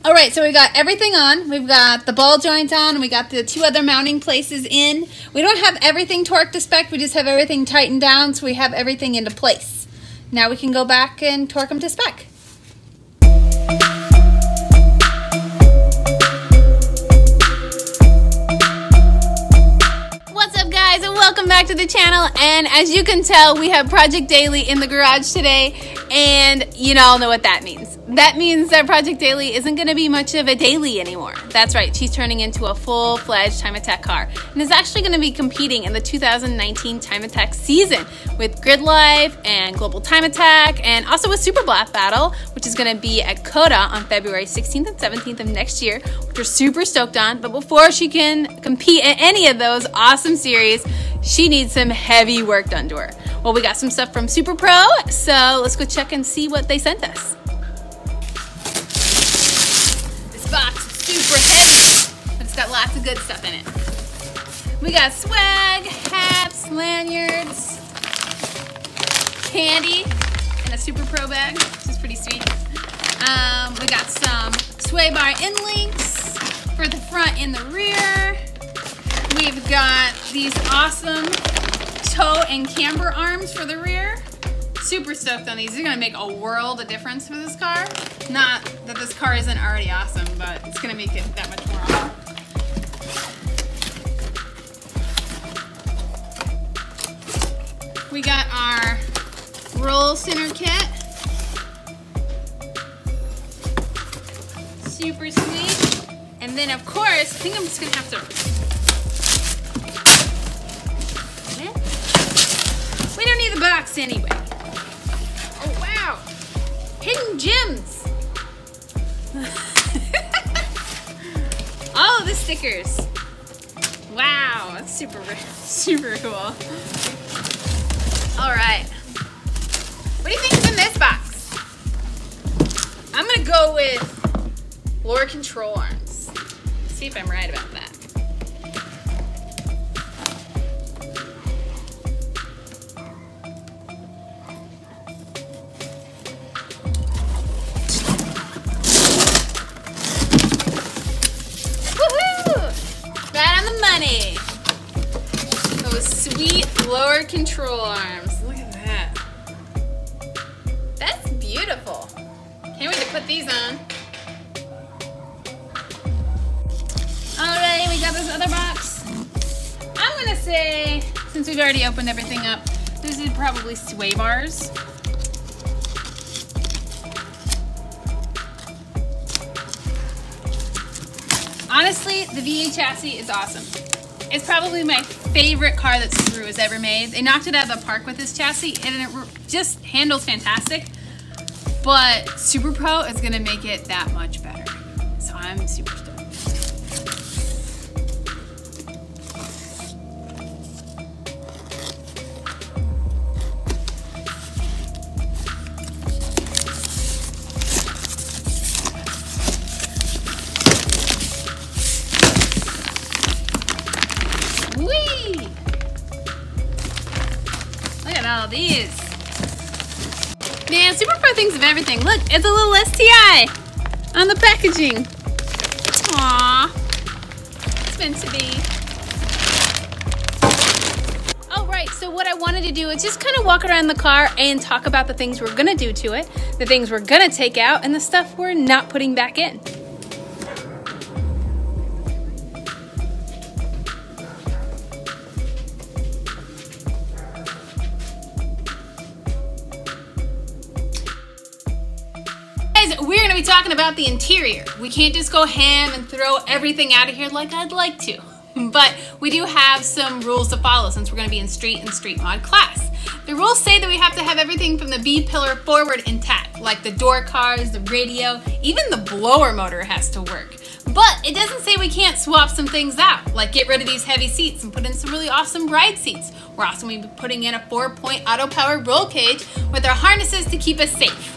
All right, so we got everything on. We've got the ball joint on, and we got the 2 other mounting places in. We don't have everything torqued to spec, we just have everything tightened down, so we have everything into place. Now we can go back and torque them to spec. What's up, guys, and welcome back to the channel. And as you can tell, we have Project Daily in the garage today, and you all know what that means. That means that Project Daily isn't going to be much of a daily anymore. That's right, she's turning into a full-fledged Time Attack car and is actually going to be competing in the 2019 Time Attack season with Gridlife and Global Time Attack, and also a Super Blast Battle, which is going to be at COTA on February 16th and 17th of next year, which we're super stoked on. But before she can compete in any of those awesome series, she needs some heavy work done to her. Well, we got some stuff from Super Pro, so let's go check and see what they sent us. Box is super heavy, but it's got lots of good stuff in it. We got swag, hats, lanyards, candy, and a Super Pro bag, which is pretty sweet. We got some sway bar end links for the front and the rear. We've got these awesome toe and camber arms for the rear. Super stoked on these. They're gonna make a world of difference for this car. Not that this car isn't already awesome, but it's gonna make it that much more awesome. We got our roll center kit. Super sweet. And then of course, I think I'm just gonna have to, we don't need the box anyway. Oh wow, hidden gems. All of the stickers. Wow, that's super cool. All right, what do you think is in this box? I'm gonna go with lower control arms. Let's see if I'm right about that. Those sweet lower control arms. Look at that. That's beautiful. Can't wait to put these on. Alright, we got this other box. I'm gonna say, since we've already opened everything up, this is probably sway bars. Honestly, the V8 chassis is awesome. It's probably my favorite car that Subaru has ever made. They knocked it out of the park with this chassis, and it just handles fantastic. But Super Pro is gonna make it that much better. So I'm super stoked. Look at all these. Man, Super Pro thinks of everything. Look, it's a little STI on the packaging. Aww. It's meant to be. Alright, so what I wanted to do is just kind of walk around the car and talk about the things we're gonna do to it, the things we're gonna take out, and the stuff we're not putting back in. We're going to be talking about the interior. We can't just go ham and throw everything out of here like I'd like to. But we do have some rules to follow since we're going to be in street and street mod class. The rules say that we have to have everything from the B pillar forward intact, like the door cars, the radio, even the blower motor has to work. But it doesn't say we can't swap some things out, like get rid of these heavy seats and put in some really awesome ride seats. We're also going to be putting in a 4-point auto-powered roll cage with our harnesses to keep us safe.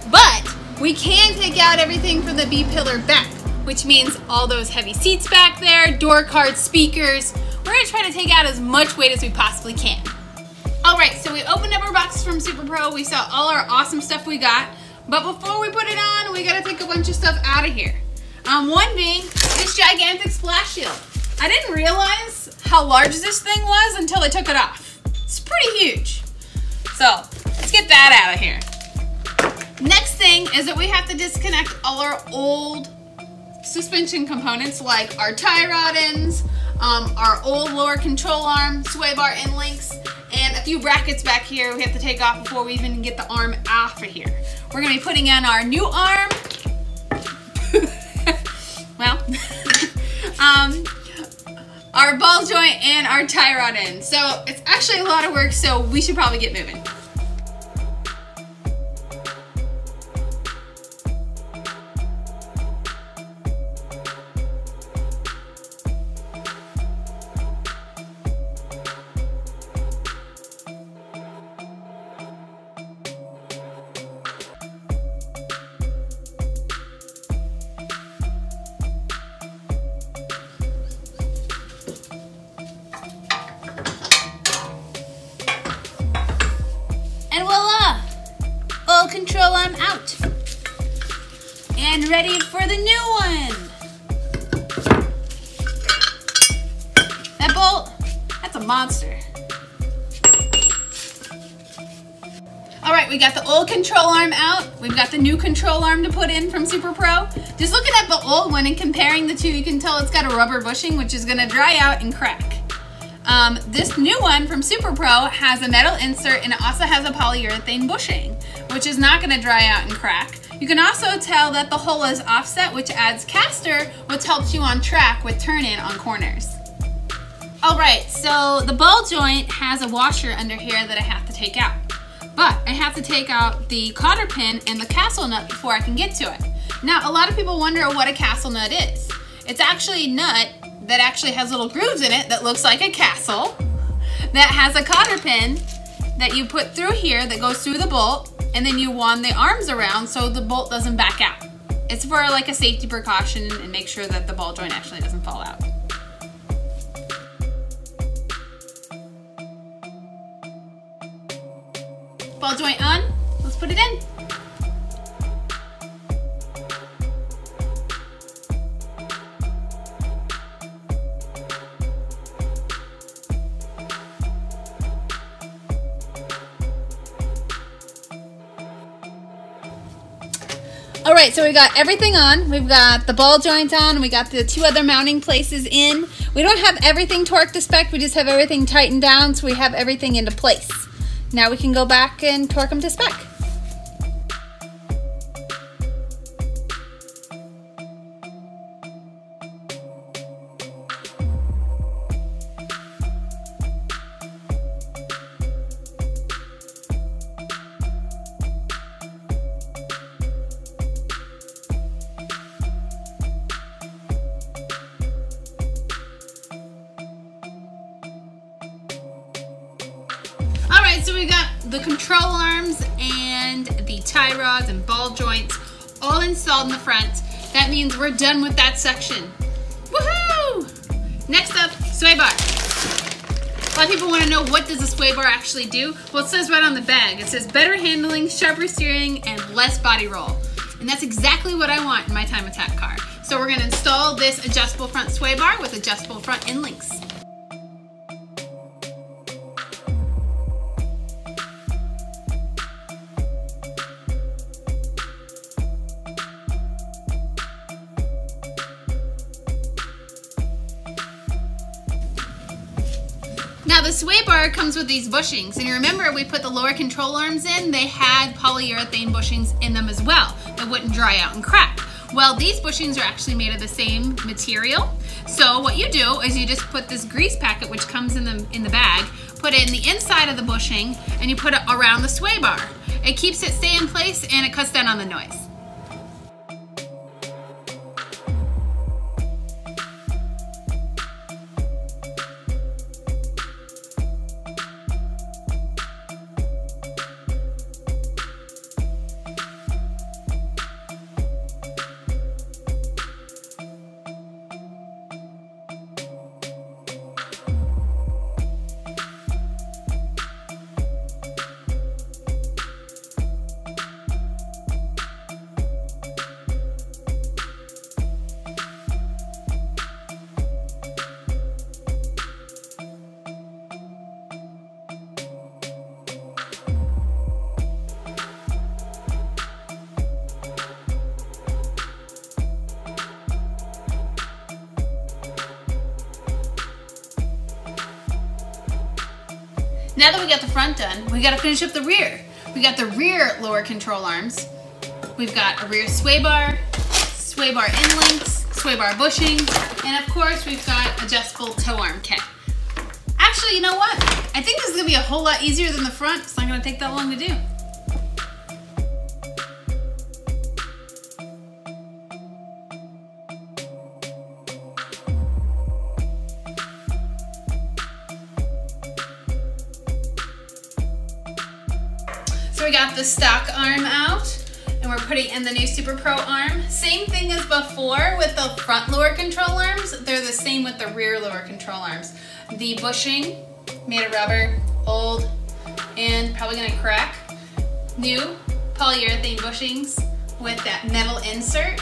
But we can take out everything from the B pillar back, which means all those heavy seats back there, door cards, speakers. We're gonna try to take out as much weight as we possibly can. All right, so we opened up our boxes from Super Pro. We saw all our awesome stuff we got, but before we put it on, we gotta take a bunch of stuff out of here. One being this gigantic splash shield. I didn't realize how large this thing was until I took it off. It's pretty huge. So let's get that out of here. Next thing is that we have to disconnect all our old suspension components like our tie rod ends, our old lower control arm, sway bar end links, and a few brackets back here we have to take off before we even get the arm off of here. We're going to be putting in our new arm. Well, our ball joint and our tie rod end. So it's actually a lot of work, so we should probably get moving. Control arm out. And ready for the new one. That bolt, that's a monster. All right, we got the old control arm out. We've got the new control arm to put in from Super Pro. Just looking at the old one and comparing the two, you can tell it's got a rubber bushing, which is gonna dry out and crack. This new one from Super Pro has a metal insert and it also has a polyurethane bushing, which is not going to dry out and crack. You can also tell that the hole is offset, which adds caster, which helps you on track with turn-in on corners. Alright, so the ball joint has a washer under here that I have to take out. But I have to take out the cotter pin and the castle nut before I can get to it. Now, a lot of people wonder what a castle nut is. It's actually a nut that actually has little grooves in it that looks like a castle, that has a cotter pin that you put through here that goes through the bolt, and then you wand the arms around so the bolt doesn't back out. It's for like a safety precaution and make sure that the ball joint actually doesn't fall out. Ball joint on, let's put it in. All right, so we got everything on. We've got the ball joint on. We got the two other mounting places in. We don't have everything torqued to spec. We just have everything tightened down, so we have everything into place. Now we can go back and torque them to spec. So we got the control arms and the tie rods and ball joints all installed in the front. That means we're done with that section. Woohoo! Next up, sway bar. A lot of people want to know, what does a sway bar actually do? Well, it says right on the bag. It says better handling, sharper steering, and less body roll. And that's exactly what I want in my Time Attack car. So we're going to install this adjustable front sway bar with adjustable front end links. Now the sway bar comes with these bushings, and you remember we put the lower control arms in, they had polyurethane bushings in them as well that wouldn't dry out and crack. Well, these bushings are actually made of the same material. So what you do is you just put this grease packet, which comes in the bag, put it in the inside of the bushing, and you put it around the sway bar. It keeps it stay in place and it cuts down on the noise. Now that we got the front done, we gotta finish up the rear. We got the rear lower control arms. We've got a rear sway bar end links, sway bar bushing, and of course we've got adjustable toe arm kit. Actually, you know what? I think this is gonna be a whole lot easier than the front. It's not gonna take that long to do. So we got the stock arm out, and we're putting in the new Super Pro arm. Same thing as before with the front lower control arms. They're the same with the rear lower control arms. The bushing, made of rubber, old, and probably gonna crack. New polyurethane bushings with that metal insert.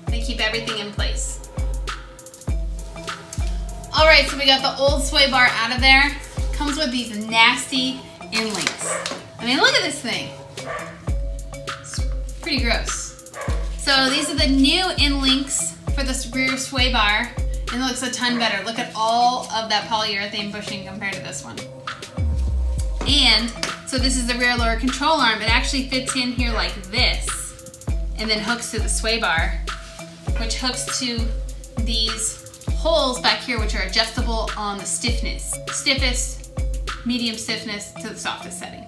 They keep everything in place. All right, so we got the old sway bar out of there. Comes with these nasty end links. I mean, look at this thing. It's pretty gross. So these are the new end links for this rear sway bar, and it looks a ton better. Look at all of that polyurethane bushing compared to this one. And so this is the rear lower control arm. It actually fits in here like this, and then hooks to the sway bar, which hooks to these holes back here, which are adjustable on the stiffness. Stiffest, medium stiffness to the softest setting.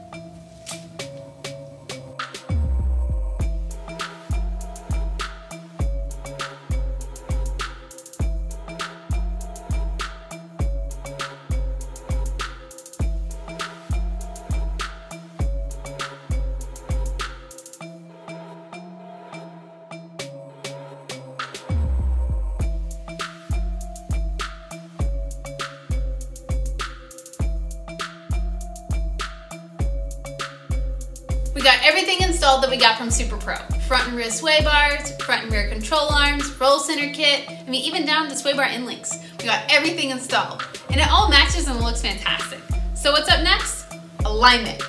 We got everything installed that we got from Super Pro. Front and rear sway bars, front and rear control arms, roll center kit, I mean even down to sway bar end links. We got everything installed. And it all matches and looks fantastic. So what's up next? Alignment.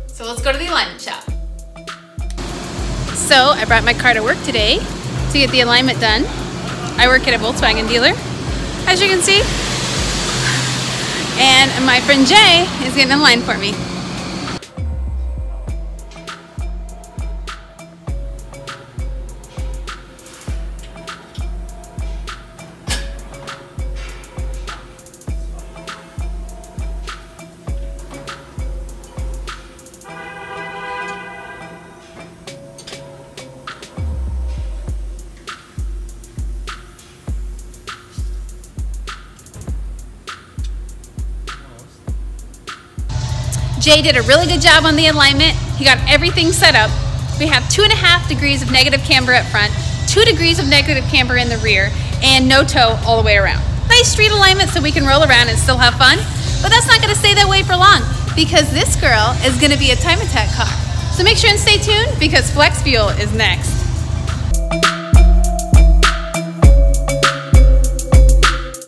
So let's go to the alignment shop. So I brought my car to work today to get the alignment done. I work at a Volkswagen dealer, as you can see. And my friend Jay is getting in line for me. Jay did a really good job on the alignment. He got everything set up. We have 2.5 degrees of negative camber up front, 2 degrees of negative camber in the rear, and no toe all the way around. Nice street alignment so we can roll around and still have fun, but that's not gonna stay that way for long because this girl is gonna be a Time Attack car. So make sure and stay tuned because Flex Fuel is next.